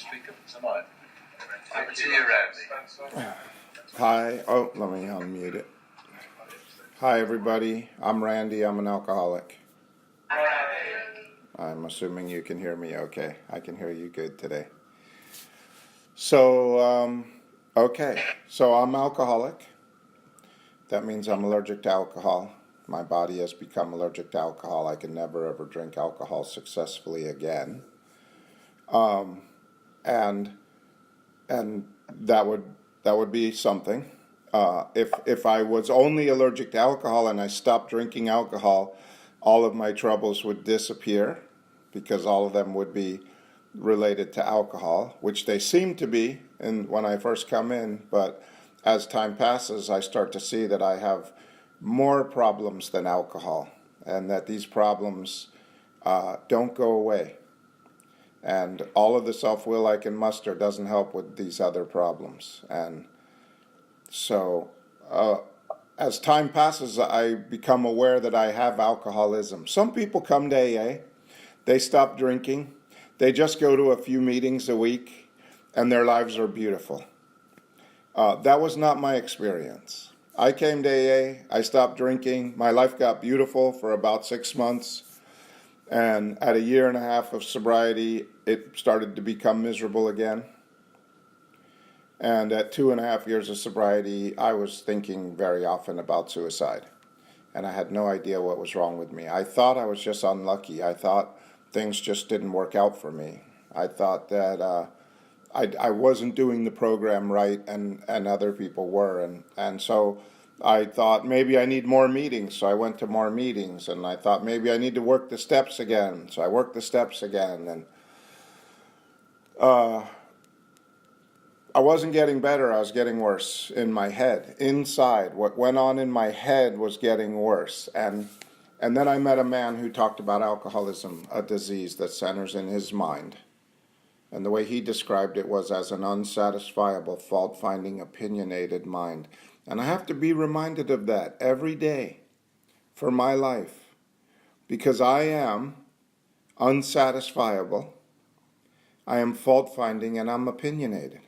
speaker tonight. Over to you, Randy. Hi. Oh, let me unmute it. Hi, everybody. I'm Randy. I'm an alcoholic. I'm assuming you can hear me okay. I can hear you good today. So, okay. So I'm alcoholic. That means I'm allergic to alcohol. My body has become allergic to alcohol. I can never ever drink alcohol successfully again. And that would be something. If I was only allergic to alcohol and I stopped drinking alcohol, all of my troubles would disappear because all of them would be related to alcohol, which they seem to be when I first come in. But as time passes, I start to see that I have more problems than alcohol, and that these problems don't go away. And all of the self-will I can muster doesn't help with these other problems. And so as time passes, I become aware that I have alcoholism. Some people come to AA, they stop drinking, they just go to a few meetings a week, and their lives are beautiful. That was not my experience. I came to AA, I stopped drinking, my life got beautiful for about 6 months. And at a year and a half of sobriety, it started to become miserable again. And at 2.5 years of sobriety, I was thinking very often about suicide. And I had no idea what was wrong with me. I thought I was just unlucky. I thought things just didn't work out for me. I thought that I wasn't doing the program right and other people were. And so I thought maybe I need more meetings, so I went to more meetings, and I thought maybe I need to work the steps again, so I worked the steps again, and I wasn't getting better, I was getting worse in my head, inside. What went on in my head was getting worse, and then I met a man who talked about alcoholism, a disease that centers in his mind, and the way he described it was as an unsatisfiable, fault-finding, opinionated mind. And I have to be reminded of that every day for my life, because I am unsatisfiable, I am fault-finding, and I'm opinionated.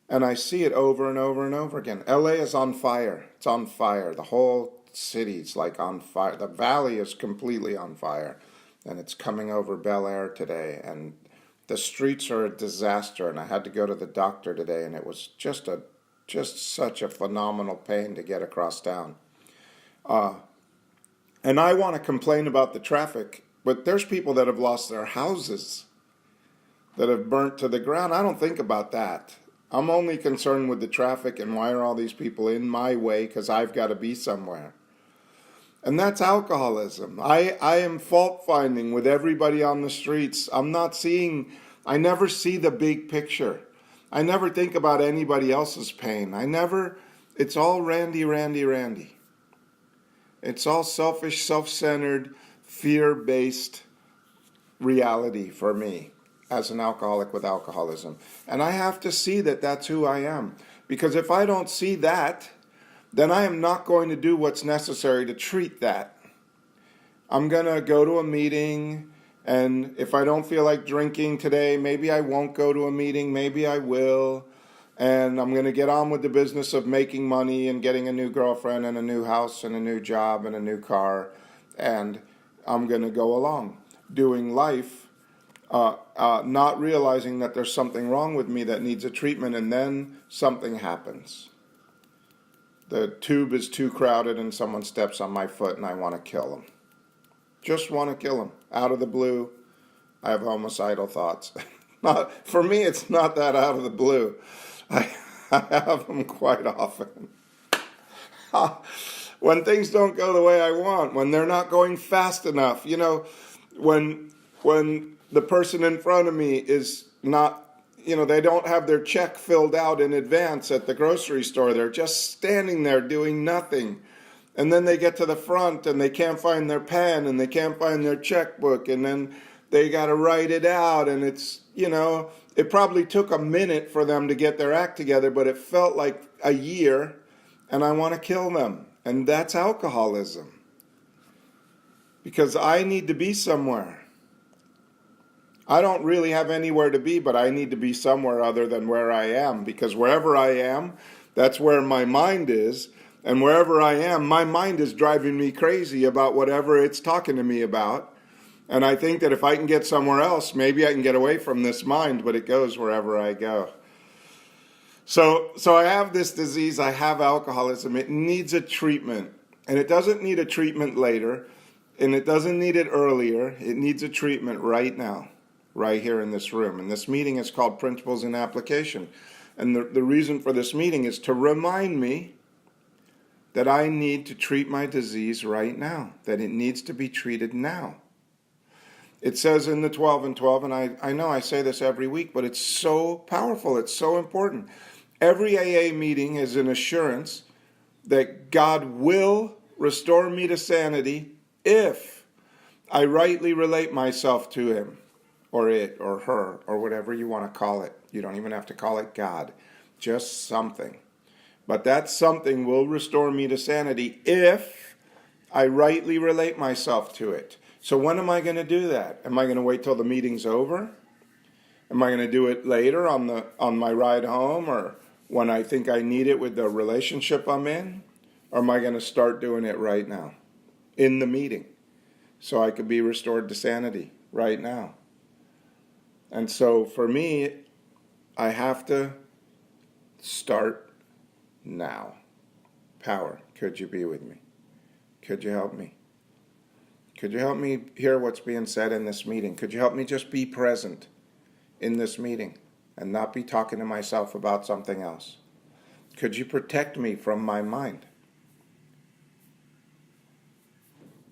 And I see it over and over and over again. LA is on fire. It's on fire. The whole city's like on fire. The valley is completely on fire. And it's coming over Bel Air today. And the streets are a disaster. And I had to go to the doctor today, and it was just such a phenomenal pain to get across town. And I want to complain about the traffic, but there's people that have lost their houses, that have burnt to the ground. I don't think about that. I'm only concerned with the traffic and why are all these people in my way, because I've got to be somewhere. And that's alcoholism. I am fault-finding with everybody on the streets. I never see the big picture. I never think about anybody else's pain. It's all Randy. It's all selfish, self-centered, fear-based reality for me as an alcoholic with alcoholism. And I have to see that that's who I am. Because if I don't see that, then I am not going to do what's necessary to treat that. I'm going to go to a meeting, and if I don't feel like drinking today, maybe I won't go to a meeting, maybe I will. And I'm going to get on with the business of making money and getting a new girlfriend and a new house and a new job and a new car. And I'm going to go along doing life, not realizing that there's something wrong with me that needs a treatment, and then something happens. The tube is too crowded and someone steps on my foot and I want to kill them. Just want to kill them. Out of the blue, I have homicidal thoughts. For me, it's not that out of the blue. I have them quite often. When things don't go the way I want, when they're not going fast enough, when the person in front of me is not, they don't have their check filled out in advance at the grocery store. They're just standing there doing nothing. And then they get to the front and they can't find their pen and they can't find their checkbook, and then they got to write it out, and it's, it probably took a minute for them to get their act together, but it felt like a year, and I want to kill them. And that's alcoholism. Because I need to be somewhere. I don't really have anywhere to be, but I need to be somewhere other than where I am, because wherever I am, that's where my mind is. And wherever I am, my mind is driving me crazy about whatever it's talking to me about. And I think that if I can get somewhere else, maybe I can get away from this mind, but it goes wherever I go. So I have this disease, I have alcoholism. It needs a treatment. And it doesn't need a treatment later, and it doesn't need it earlier. It needs a treatment right now, right here in this room. And this meeting is called Principles in Application. And the reason for this meeting is to remind me that I need to treat my disease right now, that it needs to be treated now. It says in the 12 and 12, and I know I say this every week, but it's so powerful, it's so important. Every AA meeting is an assurance that God will restore me to sanity if I rightly relate myself to him, or it, or her, or whatever you want to call it. You don't even have to call it God, just something. But that something will restore me to sanity if I rightly relate myself to it. So when am I going to do that? Am I going to wait till the meeting's over? Am I going to do it later on my ride home, or when I think I need it with the relationship I'm in? Or am I going to start doing it right now, in the meeting, so I could be restored to sanity right now? And so for me, I have to start now. Power, could you be with me? Could you help me? Could you help me hear what's being said in this meeting? Could you help me just be present in this meeting and not be talking to myself about something else? Could you protect me from my mind?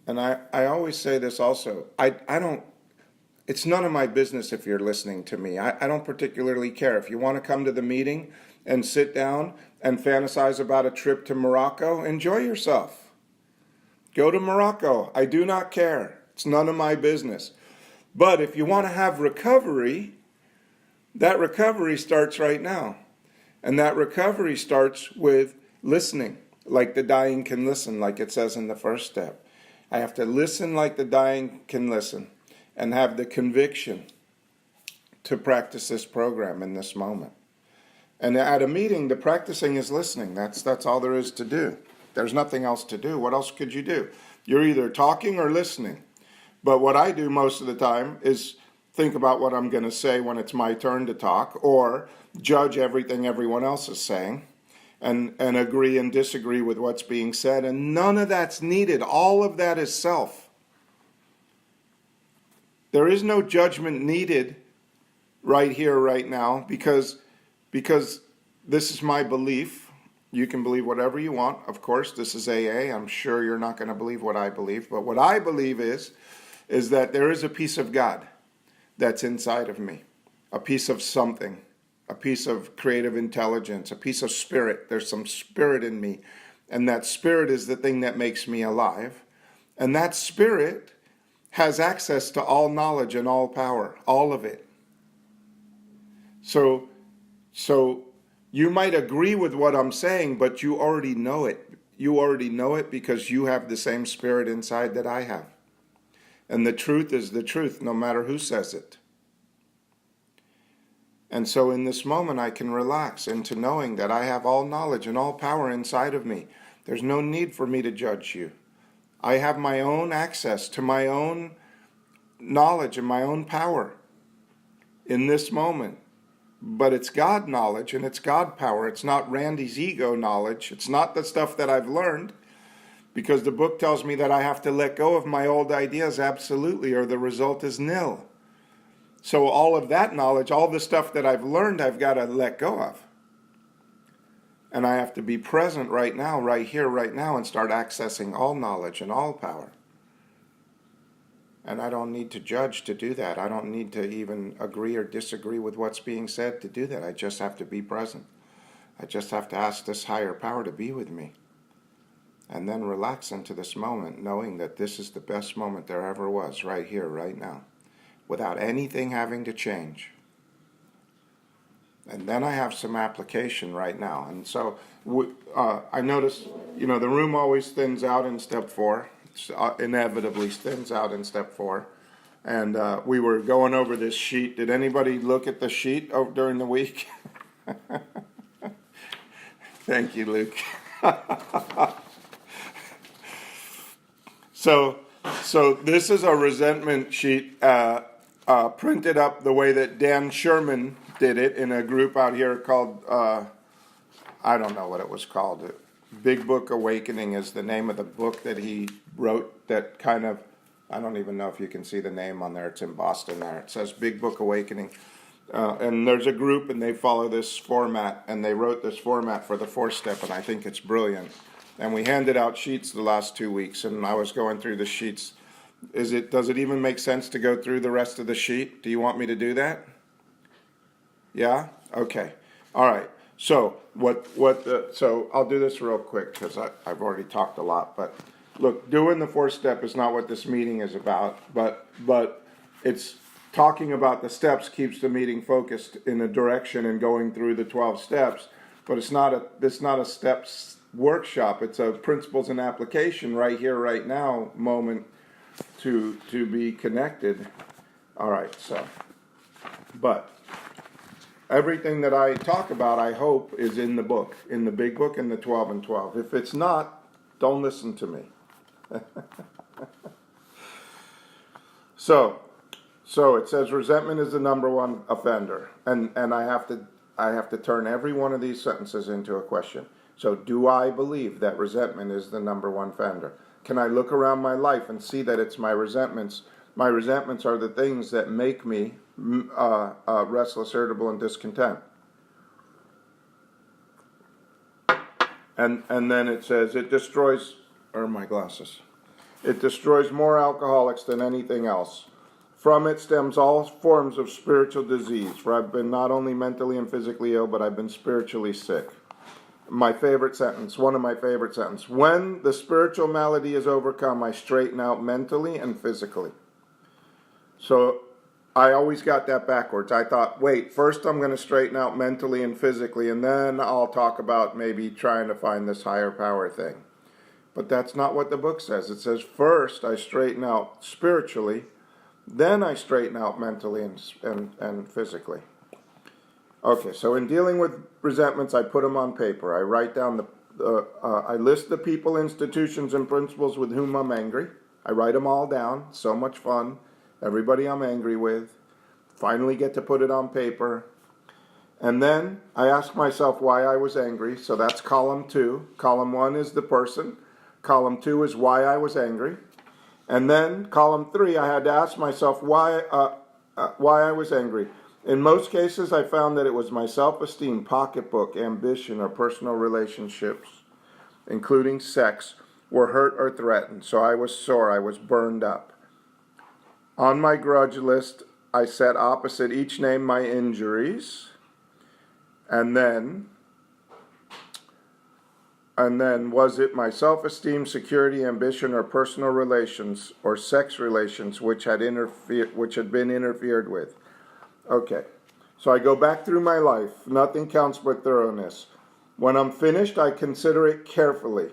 And I always say this also. I don't, it's none of my business if you're listening to me. I don't particularly care. If you want to come to the meeting and sit down and fantasize about a trip to Morocco, enjoy yourself. Go to Morocco. I do not care. It's none of my business. But if you want to have recovery, that recovery starts right now. And that recovery starts with listening, like the dying can listen, like it says in the first step. I have to listen like the dying can listen, and have the conviction to practice this program in this moment. And at a meeting, the practicing is listening. That's all there is to do. There's nothing else to do. What else could you do? You're either talking or listening. But what I do most of the time is think about what I'm going to say when it's my turn to talk, or judge everything everyone else is saying, and agree and disagree with what's being said. And none of that's needed. All of that is self. There is no judgment needed right here, right now, because this is my belief. You can believe whatever you want. Of course, this is AA. I'm sure you're not going to believe what I believe. But what I believe is that there is a piece of God that's inside of me, a piece of something, a piece of creative intelligence, a piece of spirit. There's some spirit in me, and that spirit is the thing that makes me alive. And that spirit has access to all knowledge and all power, all of it. So you might agree with what I'm saying, but you already know it. You already know it because you have the same spirit inside that I have. And the truth is the truth, no matter who says it. And so in this moment, I can relax into knowing that I have all knowledge and all power inside of me. There's no need for me to judge you. I have my own access to my own knowledge and my own power in this moment. But it's God knowledge and it's God power. It's not Randy's ego knowledge. It's not the stuff that I've learned, because the book tells me that I have to let go of my old ideas absolutely, or the result is nil. So all of that knowledge, all the stuff that I've learned, I've got to let go of. And I have to be present right now, right here, right now, and start accessing all knowledge and all power. And I don't need to judge to do that. I don't need to even agree or disagree with what's being said to do that. I just have to be present. I just have to ask this higher power to be with me. And then relax into this moment, knowing that this is the best moment there ever was, right here, right now, without anything having to change. And then I have some application right now. And so I notice, the room always thins out in step 4. Inevitably thins out in step 4. And we were going over this sheet. Did anybody look at the sheet during the week? Thank you, Luke. So this is a resentment sheet printed up the way that Dan Sherman did it in a group out here called, I don't know what it was called. Big Book Awakening is the name of the book that he wrote that kind of, I don't even know if you can see the name on there. It's in Boston there. It says Big Book Awakening. And there's a group, and they follow this format, and they wrote this format for the 4-step, and I think it's brilliant. And we handed out sheets the last 2 weeks, and I was going through the sheets. Does it even make sense to go through the rest of the sheet? Do you want me to do that? Yeah? Okay. All right. So so I'll do this real quick because I've already talked a lot. But look, doing the 4-step is not what this meeting is about. But it's talking about the steps keeps the meeting focused in a direction and going through the 12 steps. But it's not a steps workshop. It's a principles and application right here, right now moment to be connected. All right. But everything that I talk about, I hope, is in the book, in the big book, in the 12 and 12. If it's not, don't listen to me. So it says resentment is the number one offender, and I have to turn every one of these sentences into a question. So do I believe that resentment is the number one offender? Can I look around my life and see that it's my resentments? My resentments are the things that make me restless, irritable, and discontent. And then it says it destroys, my glasses. It destroys more alcoholics than anything else. From it stems all forms of spiritual disease, for I've been not only mentally and physically ill, but I've been spiritually sick. One of my favorite sentences. When the spiritual malady is overcome, I straighten out mentally and physically. So I always got that backwards. I thought, wait, first I'm going to straighten out mentally and physically, and then I'll talk about maybe trying to find this higher power thing. But that's not what the book says. It says first I straighten out spiritually, then I straighten out mentally and physically. Okay, so in dealing with resentments, I put them on paper. I write down I list the people, institutions, and principles with whom I'm angry. I write them all down. So much fun. Everybody I'm angry with. Finally get to put it on paper. And then I ask myself why I was angry. So that's column 2. Column 1 is the person. Column 2 is why I was angry. And then column 3, I had to ask myself why I was angry. In most cases, I found that it was my self-esteem, pocketbook, ambition, or personal relationships, including sex, were hurt or threatened. So I was sore. I was burned up. On my grudge list, I set opposite each name my injuries. And then was it my self-esteem, security, ambition, or personal relations, or sex relations which had been interfered with? Okay, so I go back through my life. Nothing counts but thoroughness. When I'm finished, I consider it carefully.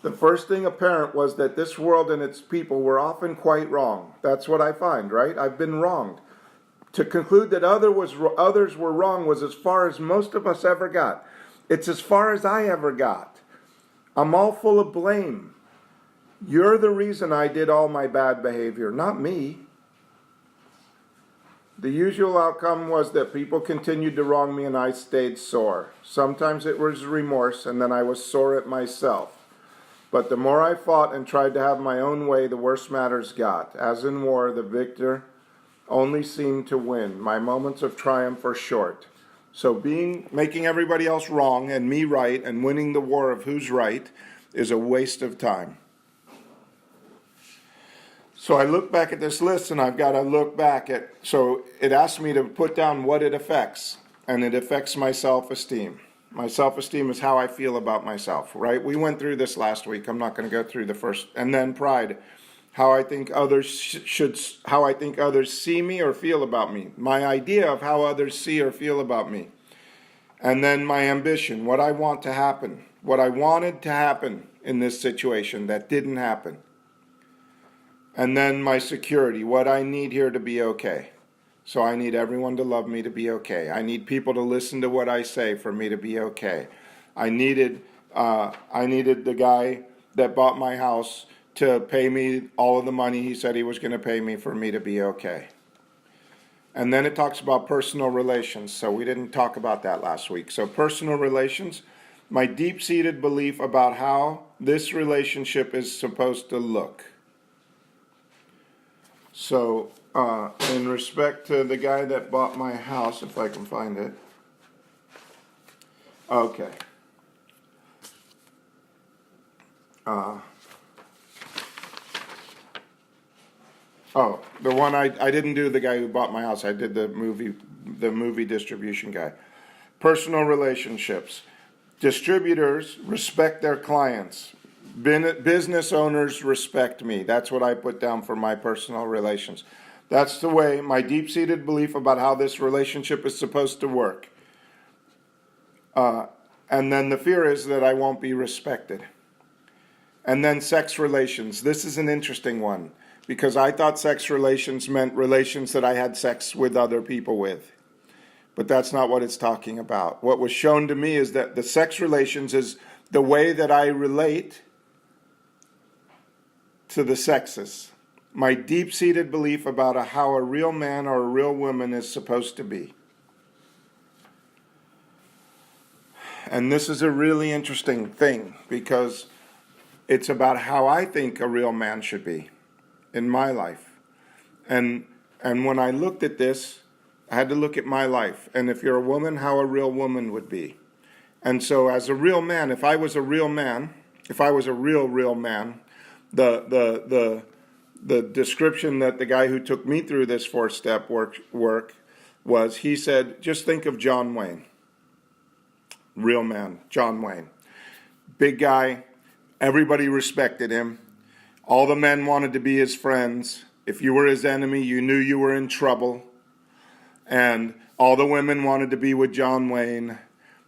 The first thing apparent was that this world and its people were often quite wrong. That's what I find, right? I've been wronged. To conclude that others were wrong was as far as most of us ever got. It's as far as I ever got. I'm all full of blame. You're the reason I did all my bad behavior, not me. The usual outcome was that people continued to wrong me and I stayed sore. Sometimes it was remorse, and then I was sore at myself. But the more I fought and tried to have my own way, the worse matters got. As in war, the victor only seemed to win. My moments of triumph were short. So making everybody else wrong and me right and winning the war of who's right is a waste of time. So I look back at this list, and I've got to look back at, so it asks me to put down what it affects, and it affects my self-esteem. My self-esteem is how I feel about myself, right? We went through this last week. I'm not going to go through the first. And then pride, how I think others see me or feel about me. My idea of how others see or feel about me. And then my ambition, what I want to happen, what I wanted to happen in this situation that didn't happen. And then my security, what I need here to be okay. So I need everyone to love me to be okay. I need people to listen to what I say for me to be okay. I needed the guy that bought my house to pay me all of the money he said he was going to pay me for me to be okay. And then it talks about personal relations. So we didn't talk about that last week. So personal relations, my deep-seated belief about how this relationship is supposed to look. So in respect to the guy that bought my house, if I can find it. Okay. The one I didn't do the guy who bought my house. I did the movie distribution guy. Personal relationships. Distributors respect their clients. Business owners respect me. That's what I put down for my personal relations. That's the way, my deep-seated belief about how this relationship is supposed to work. And then the fear is that I won't be respected. And then sex relations. This is an interesting one, because I thought sex relations meant relations that I had sex with other people with. But that's not what it's talking about. What was shown to me is that the sex relations is the way that I relate to the sexes. My deep-seated belief about how a real man or a real woman is supposed to be. And this is a really interesting thing, because it's about how I think a real man should be in my life. And when I looked at this, I had to look at my life. And if you're a woman, how a real woman would be. And so as a real man, if I was a real man, if I was a real man, the description that the guy who took me through this 4-step work was, he said, just think of John Wayne. Real man, John Wayne. Big guy, everybody respected him. All the men wanted to be his friends. If you were his enemy, you knew you were in trouble. And all the women wanted to be with John Wayne.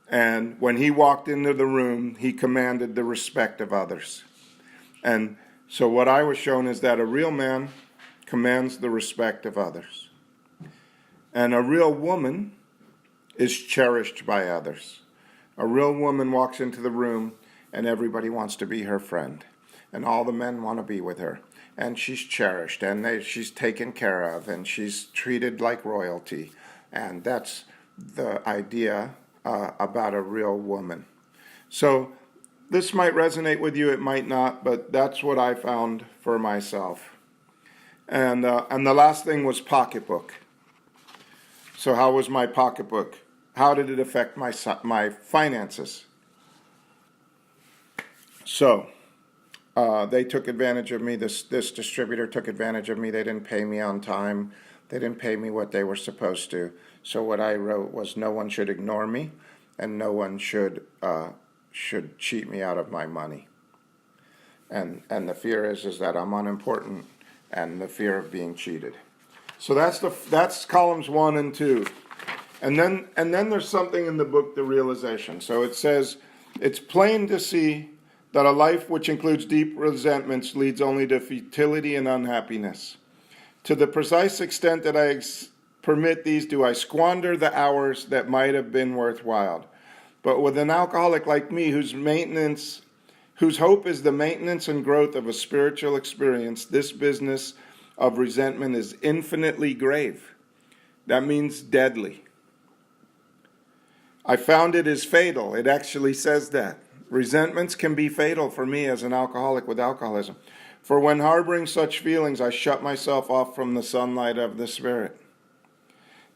And when he walked into the room, he commanded the respect of others. And so what I was shown is that a real man commands the respect of others. And a real woman is cherished by others. A real woman walks into the room and everybody wants to be her friend. And all the men want to be with her. And she's cherished, and she's taken care of, and she's treated like royalty. And that's the idea about a real woman. So this might resonate with you, it might not, but that's what I found for myself. And the last thing was pocketbook. So how was my pocketbook? How did it affect my finances? So they took advantage of me. This distributor took advantage of me. They didn't pay me on time. They didn't pay me what they were supposed to. So what I wrote was, no one should ignore me, and no one should cheat me out of my money. And the fear is that I'm unimportant, and the fear of being cheated. So that's columns 1 and 2. And then there's something in the book, The Realization. So it says, it's plain to see that a life which includes deep resentments leads only to futility and unhappiness. To the precise extent that I permit these, do I squander the hours that might have been worthwhile. But with an alcoholic like me, whose hope is the maintenance and growth of a spiritual experience, this business of resentment is infinitely grave. That means deadly. I found it is fatal. It actually says that. Resentments can be fatal for me as an alcoholic with alcoholism. For when harboring such feelings, I shut myself off from the sunlight of the Spirit.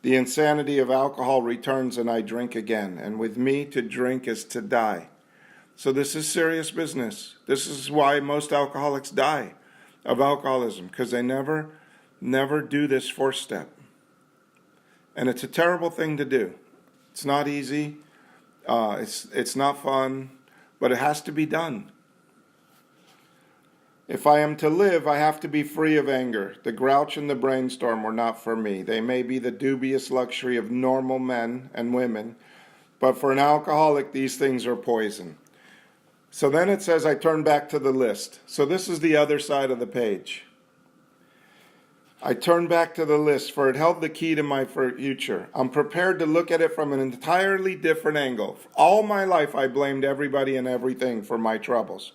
The insanity of alcohol returns and I drink again. And with me, to drink is to die. So this is serious business. This is why most alcoholics die of alcoholism, because they never do this 4-step. And it's a terrible thing to do. It's not easy. It's not fun. But it has to be done. If I am to live, I have to be free of anger. The grouch and the brainstorm were not for me. They may be the dubious luxury of normal men and women, but for an alcoholic, these things are poison. So then it says I turn back to the list. So this is the other side of the page. I turn back to the list, for it held the key to my future. I'm prepared to look at it from an entirely different angle. All my life I blamed everybody and everything for my troubles.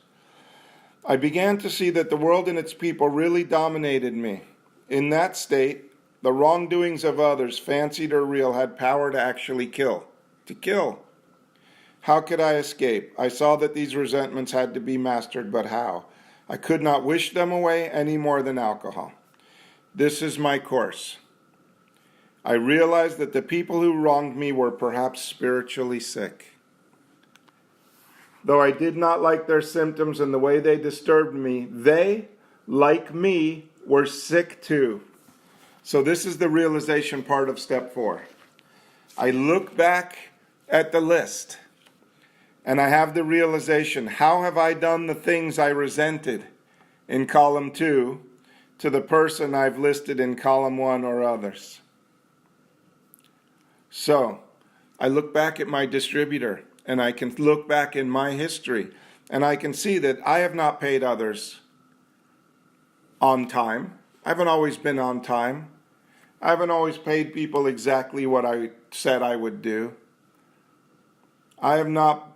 I began to see that the world and its people really dominated me. In that state, the wrongdoings of others, fancied or real, had power to actually kill. To kill. How could I escape? I saw that these resentments had to be mastered, but how? I could not wish them away any more than alcohol. This is my course. I realized that the people who wronged me were perhaps spiritually sick. Though I did not like their symptoms and the way they disturbed me, they, like me, were sick too. So this is the realization part of step 4. I look back at the list and I have the realization, how have I done the things I resented in column 2 to the person I've listed in column 1 or others? So I look back at my distributor and I can look back in my history and I can see that I have not paid others on time. I haven't always been on time. I haven't always paid people exactly what I said I would do. I have not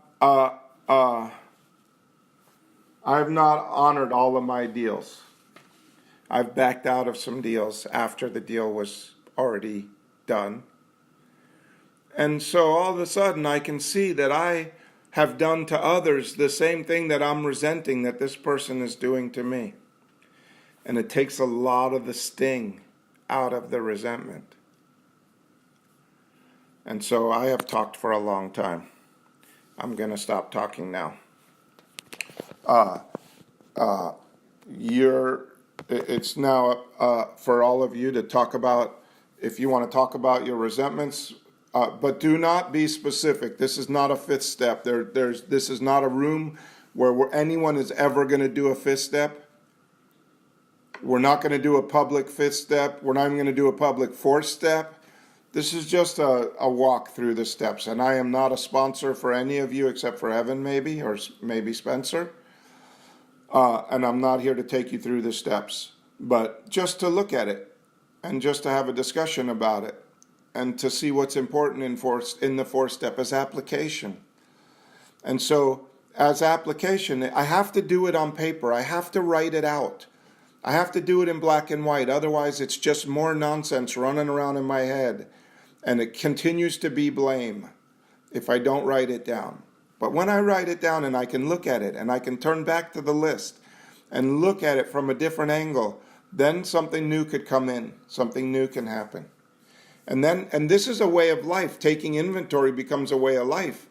honored all of my deals. I've backed out of some deals after the deal was already done. And so all of a sudden I can see that I have done to others the same thing that I'm resenting that this person is doing to me. And it takes a lot of the sting out of the resentment. And so I have talked for a long time. I'm going to stop talking now. It's now for all of you to talk about, if you want to talk about your resentments, but do not be specific. This is not a 5th step. This is not a room where anyone is ever going to do a 5th step. We're not going to do a public 5th step. We're not even going to do a public 4th step. This is just a walk through the steps. And I am not a sponsor for any of you except for Evan maybe, or maybe Spencer. And I'm not here to take you through the steps. But just to look at it and just to have a discussion about it and to see what's important in the 4th step as application. And so as application, I have to do it on paper. I have to write it out. I have to do it in black and white. Otherwise, it's just more nonsense running around in my head. And it continues to be blame if I don't write it down. But when I write it down and I can look at it and I can turn back to the list and look at it from a different angle, then something new could come in. Something new can happen. And this is a way of life. Taking inventory becomes a way of life.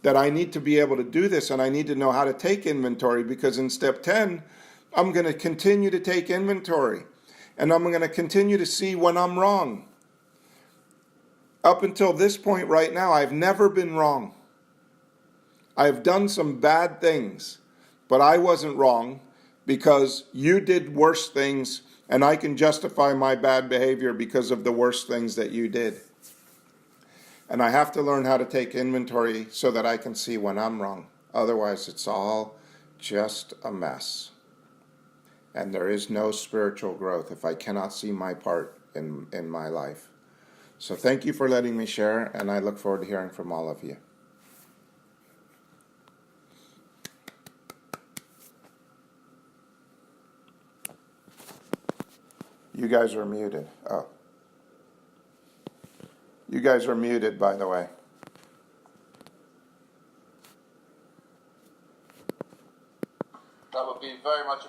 That I need to be able to do this and I need to know how to take inventory, because in step 10, I'm going to continue to take inventory. And I'm going to continue to see when I'm wrong. Up until this point right now, I've never been wrong. I've done some bad things, but I wasn't wrong because you did worse things, and I can justify my bad behavior because of the worst things that you did. And I have to learn how to take inventory so that I can see when I'm wrong. Otherwise, it's all just a mess. And there is no spiritual growth if I cannot see my part in my life. So thank you for letting me share, and I look forward to hearing from all of you. You guys are muted. Oh. You guys are muted, by the way. That would be very much